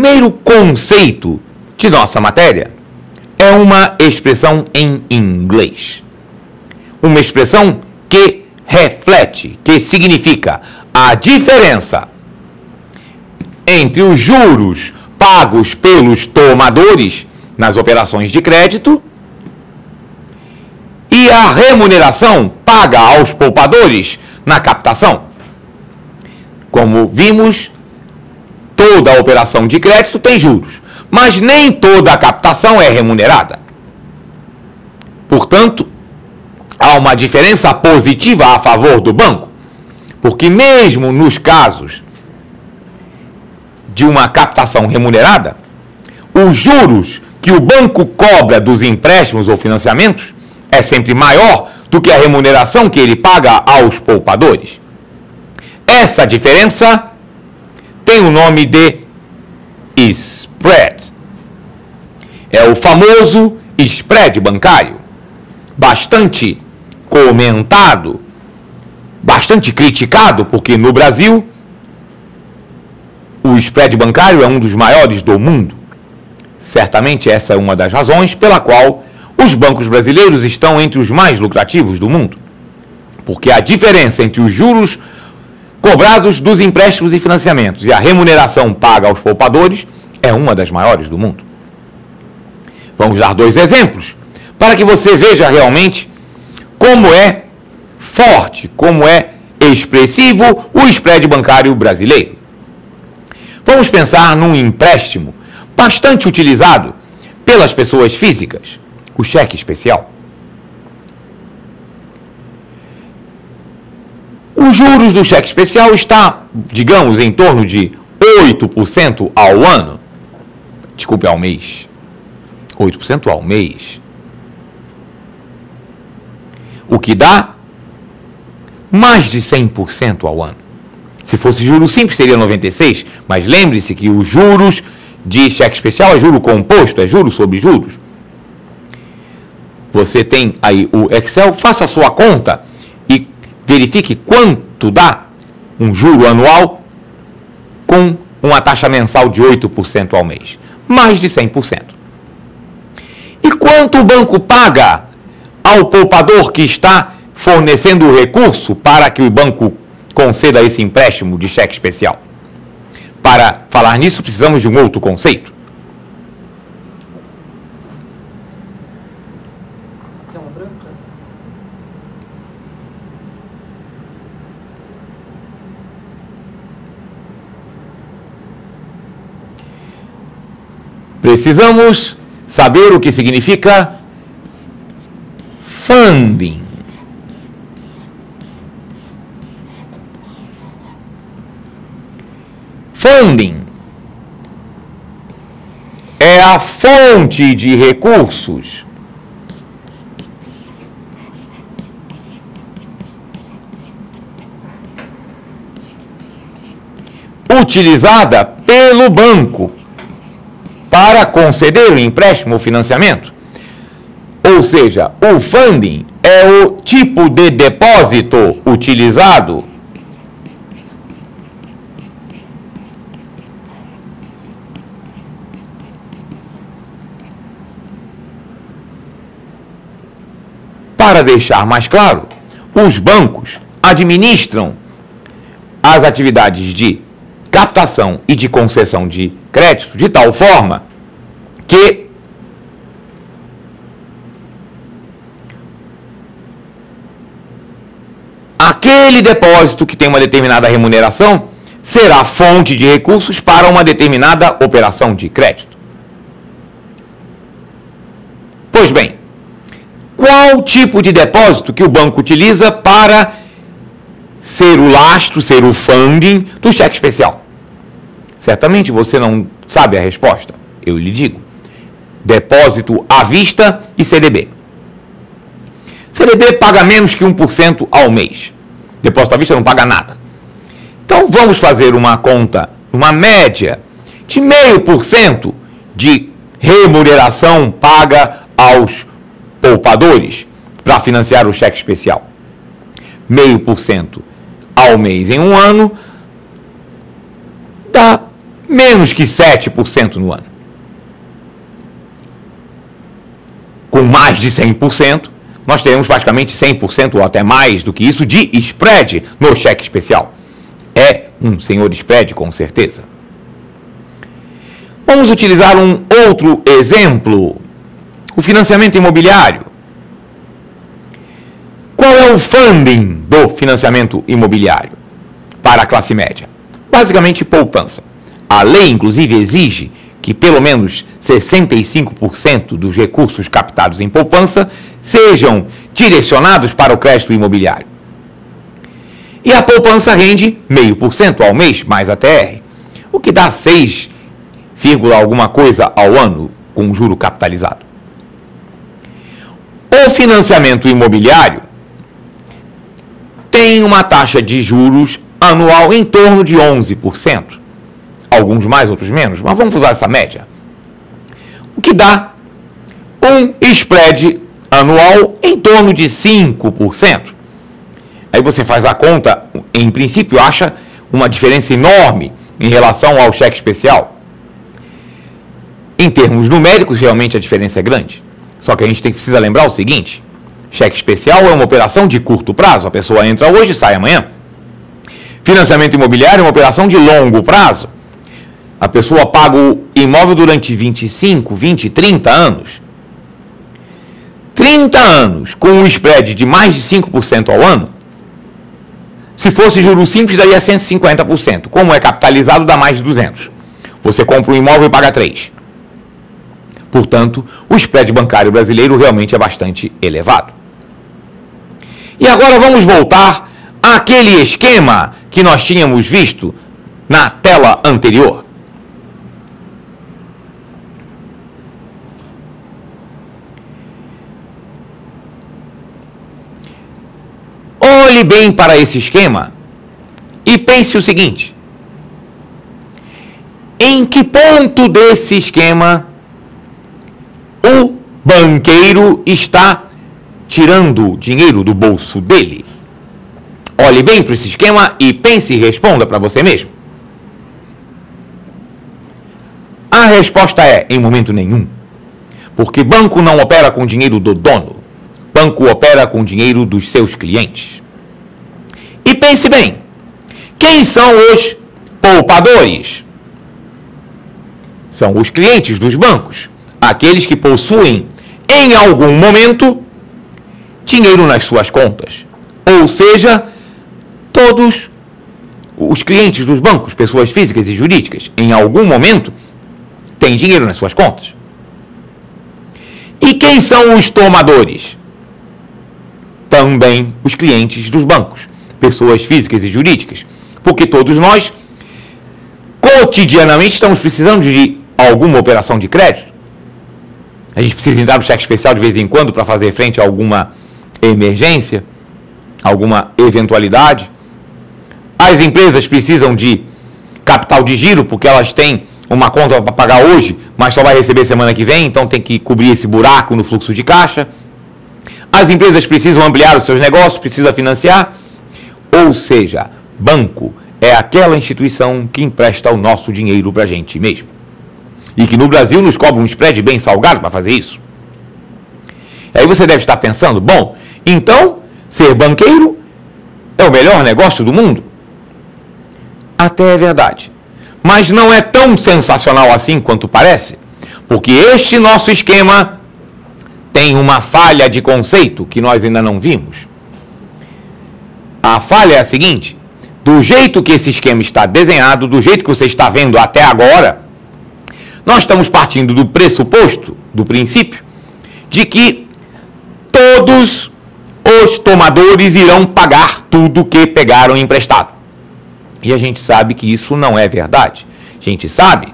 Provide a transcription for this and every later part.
primeiro conceito de nossa matéria é uma expressão em inglês. Uma expressão que reflete, que significa a diferença entre os juros pagos pelos tomadores nas operações de crédito e a remuneração paga aos poupadores na captação. Como vimos, toda operação de crédito tem juros, mas nem toda a captação é remunerada. Portanto, há uma diferença positiva a favor do banco, porque mesmo nos casos de uma captação remunerada, os juros que o banco cobra dos empréstimos ou financiamentos é sempre maior do que a remuneração que ele paga aos poupadores. Essa diferença tem o nome de spread. É o famoso spread bancário, bastante comentado, bastante criticado, porque no Brasil o spread bancário é um dos maiores do mundo. Certamente essa é uma das razões pela qual os bancos brasileiros estão entre os mais lucrativos do mundo, porque a diferença entre os juros cobrados dos empréstimos e financiamentos e a remuneração paga aos poupadores é uma das maiores do mundo. Vamos dar dois exemplos para que você veja realmente como é forte, como é expressivo o spread bancário brasileiro. Vamos pensar num empréstimo bastante utilizado pelas pessoas físicas, o cheque especial. Os juros do cheque especial está, digamos, em torno de 8% ao ano. Desculpe, ao mês. 8% ao mês. O que dá mais de 100% ao ano. Se fosse juro simples, seria 96%, mas lembre-se que os juros de cheque especial é juro composto, é juros sobre juros. Você tem aí o Excel, faça a sua conta e verifique quanto dá um juro anual com uma taxa mensal de 8% ao mês. Mais de 100%. E quanto o banco paga ao poupador que está fornecendo o recurso para que o banco conceda esse empréstimo de cheque especial? Para falar nisso, precisamos de um outro conceito. Tela branca. Precisamos saber o que significa funding. Funding é a fonte de recursos utilizada pelo banco para conceder o empréstimo ou financiamento. Ou seja, o funding é o tipo de depósito utilizado Para deixar mais claro, os bancos administram as atividades de captação e de concessão de crédito de tal forma que aquele depósito que tem uma determinada remuneração será fonte de recursos para uma determinada operação de crédito. Pois bem, qual tipo de depósito que o banco utiliza para ser o lastro, ser o funding do cheque especial? Certamente você não sabe a resposta. Eu lhe digo. Depósito à vista e CDB. CDB paga menos que 1% ao mês. Depósito à vista não paga nada. Então vamos fazer uma conta, uma média de 0,5% de remuneração paga aos poupadores para financiar o cheque especial. 0,5% ao mês em um ano dá menos que 7% no ano. Com mais de 100%, nós temos praticamente 100% ou até mais do que isso de spread no cheque especial. É um senhor spread, com certeza. Vamos utilizar um outro exemplo, o financiamento imobiliário. Qual é o funding do financiamento imobiliário para a classe média? Basicamente, poupança. A lei, inclusive, exige que pelo menos 65% dos recursos captados em poupança sejam direcionados para o crédito imobiliário. E a poupança rende 0,5% ao mês, mais a TR, o que dá 6, alguma coisa ao ano com juro capitalizado. O financiamento imobiliário tem uma taxa de juros anual em torno de 11%. Alguns mais, outros menos, mas vamos usar essa média. O que dá um spread anual em torno de 5%. Aí você faz a conta, em princípio, acha uma diferença enorme em relação ao cheque especial. Em termos numéricos, realmente a diferença é grande. Só que a gente precisa lembrar o seguinte: cheque especial é uma operação de curto prazo. A pessoa entra hoje e sai amanhã. Financiamento imobiliário é uma operação de longo prazo. A pessoa paga o imóvel durante 25, 20, 30 anos. 30 anos com um spread de mais de 5% ao ano. Se fosse juros simples, daria 150%. Como é capitalizado, dá mais de 200%. Você compra um imóvel e paga 3%. Portanto, o spread bancário brasileiro realmente é bastante elevado. E agora vamos voltar àquele esquema que nós tínhamos visto na tela anterior. Olhe bem para esse esquema e pense o seguinte: em que ponto desse esquema o banqueiro está tirando dinheiro do bolso dele? Olhe bem para esse esquema e pense e responda para você mesmo. A resposta é: em momento nenhum. Porque banco não opera com dinheiro do dono. Banco opera com dinheiro dos seus clientes. E pense bem, quem são os poupadores? São os clientes dos bancos, aqueles que possuem, em algum momento, dinheiro nas suas contas. Ou seja, todos os clientes dos bancos, pessoas físicas e jurídicas, em algum momento, têm dinheiro nas suas contas. E quem são os tomadores? Também os clientes dos bancos, pessoas físicas e jurídicas, porque todos nós, cotidianamente, estamos precisando de alguma operação de crédito. A gente precisa entrar no cheque especial de vez em quando para fazer frente a alguma emergência, alguma eventualidade. As empresas precisam de capital de giro, porque elas têm uma conta para pagar hoje, mas só vai receber semana que vem, então tem que cobrir esse buraco no fluxo de caixa. As empresas precisam ampliar os seus negócios, precisam financiar. Ou seja, banco é aquela instituição que empresta o nosso dinheiro para a gente mesmo. E que no Brasil nos cobra um spread bem salgado para fazer isso. E aí você deve estar pensando: bom, então ser banqueiro é o melhor negócio do mundo? Até é verdade. Mas não é tão sensacional assim quanto parece, porque este nosso esquema tem uma falha de conceito que nós ainda não vimos. A falha é a seguinte: do jeito que esse esquema está desenhado, do jeito que você está vendo até agora, nós estamos partindo do pressuposto, do princípio, de que todos os tomadores irão pagar tudo que pegaram emprestado. E a gente sabe que isso não é verdade. A gente sabe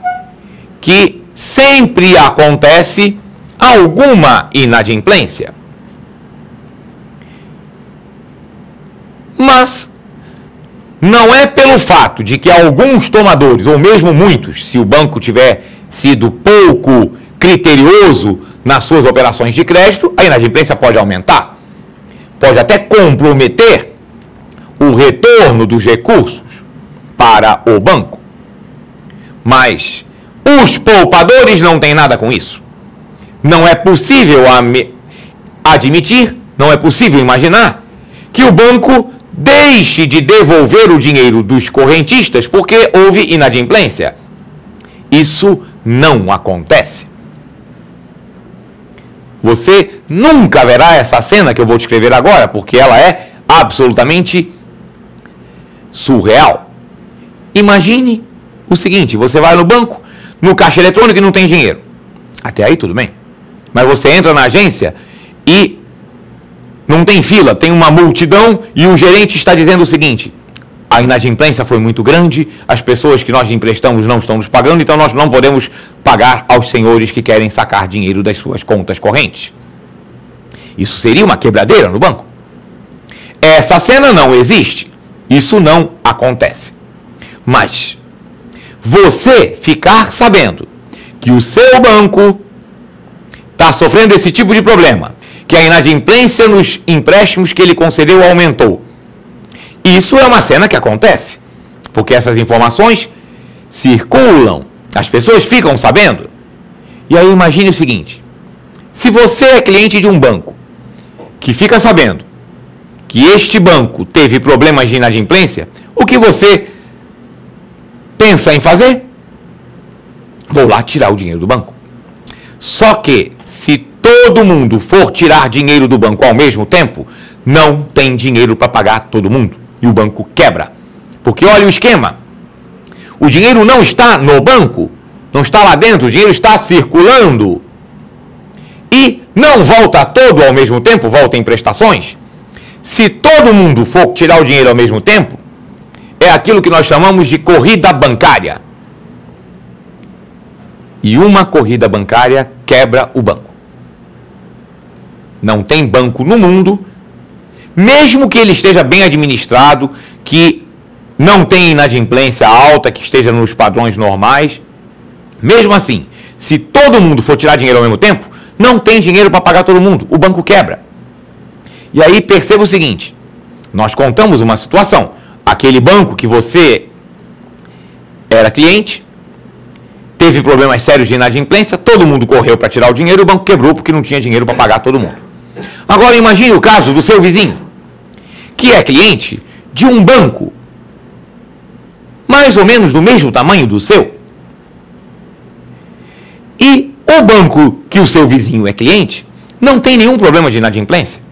que sempre acontece alguma inadimplência. Mas não é pelo fato de que alguns tomadores, ou mesmo muitos, se o banco tiver sido pouco criterioso nas suas operações de crédito, a inadimplência pode aumentar. Pode até comprometer o retorno dos recursos para o banco. Mas os poupadores não têm nada com isso. Não é possível admitir, não é possível imaginar que o banco deixe de devolver o dinheiro dos correntistas porque houve inadimplência. Isso não acontece. Você nunca verá essa cena que eu vou descrever agora, porque ela é absolutamente surreal. Imagine o seguinte: você vai no banco, no caixa eletrônico e não tem dinheiro. Até aí tudo bem. Mas você entra na agência e não tem fila, tem uma multidão e o gerente está dizendo o seguinte: a inadimplência foi muito grande, as pessoas que nós emprestamos não estão nos pagando, então nós não podemos pagar aos senhores que querem sacar dinheiro das suas contas correntes. Isso seria uma quebradeira no banco. Essa cena não existe. Isso não acontece. Mas você ficar sabendo que o seu banco está sofrendo esse tipo de problema, que a inadimplência nos empréstimos que ele concedeu aumentou. Isso é uma cena que acontece, porque essas informações circulam, as pessoas ficam sabendo. E aí imagine o seguinte: se você é cliente de um banco que fica sabendo que este banco teve problemas de inadimplência, o que você pensa em fazer? Vou lá tirar o dinheiro do banco. Só que, se todo mundo for tirar dinheiro do banco ao mesmo tempo, não tem dinheiro para pagar todo mundo. E o banco quebra. Porque olha o esquema. O dinheiro não está no banco, não está lá dentro, o dinheiro está circulando. E não volta todo ao mesmo tempo, volta em prestações. Se todo mundo for tirar o dinheiro ao mesmo tempo, é aquilo que nós chamamos de corrida bancária. E uma corrida bancária quebra o banco. Não tem banco no mundo, mesmo que ele esteja bem administrado, que não tenha inadimplência alta, que esteja nos padrões normais. Mesmo assim, se todo mundo for tirar dinheiro ao mesmo tempo, não tem dinheiro para pagar todo mundo. O banco quebra. E aí perceba o seguinte: nós contamos uma situação. Aquele banco que você era cliente teve problemas sérios de inadimplência, todo mundo correu para tirar o dinheiro e o banco quebrou porque não tinha dinheiro para pagar todo mundo. Agora imagine o caso do seu vizinho, que é cliente de um banco mais ou menos do mesmo tamanho do seu. E o banco que o seu vizinho é cliente não tem nenhum problema de inadimplência.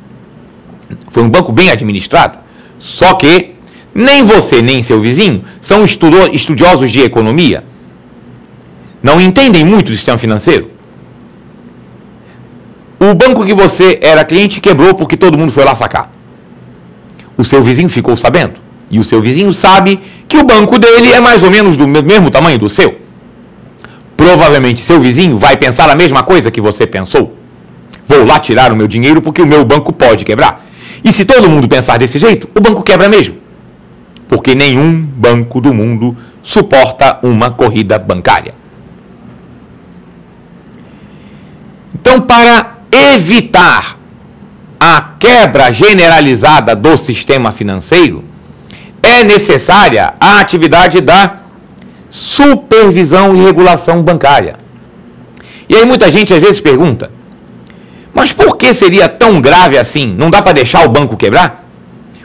Foi um banco bem administrado. Só que nem você nem seu vizinho são estudiosos de economia. Não entendem muito do sistema financeiro. O banco que você era cliente quebrou porque todo mundo foi lá sacar. O seu vizinho ficou sabendo. E o seu vizinho sabe que o banco dele é mais ou menos do mesmo tamanho do seu. Provavelmente seu vizinho vai pensar a mesma coisa que você pensou. Vou lá tirar o meu dinheiro porque o meu banco pode quebrar. E se todo mundo pensar desse jeito, o banco quebra mesmo. Porque nenhum banco do mundo suporta uma corrida bancária. Então, para evitar a quebra generalizada do sistema financeiro, é necessária a atividade da supervisão e regulação bancária. E aí muita gente às vezes pergunta: mas por que seria tão grave assim? Não dá para deixar o banco quebrar?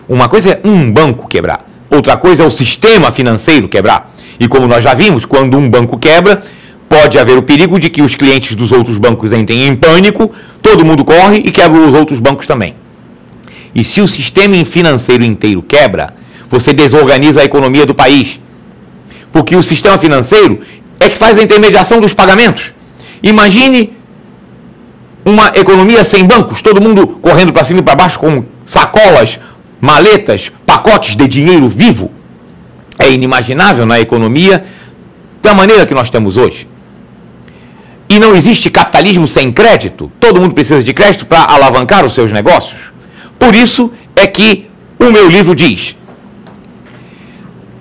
Uma coisa é um banco quebrar, outra coisa é o sistema financeiro quebrar. E como nós já vimos, quando um banco quebra, pode haver o perigo de que os clientes dos outros bancos entrem em pânico, todo mundo corre e quebra os outros bancos também. E se o sistema financeiro inteiro quebra, você desorganiza a economia do país. Porque o sistema financeiro é que faz a intermediação dos pagamentos. Imagine uma economia sem bancos, todo mundo correndo para cima e para baixo com sacolas, maletas, pacotes de dinheiro vivo. É inimaginável na economia da maneira que nós temos hoje. E não existe capitalismo sem crédito. Todo mundo precisa de crédito para alavancar os seus negócios. Por isso é que o meu livro diz: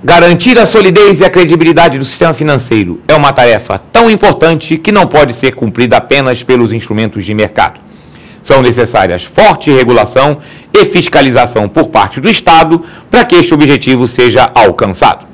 garantir a solidez e a credibilidade do sistema financeiro é uma tarefa tão importante que não pode ser cumprida apenas pelos instrumentos de mercado. São necessárias forte regulação e fiscalização por parte do Estado para que este objetivo seja alcançado.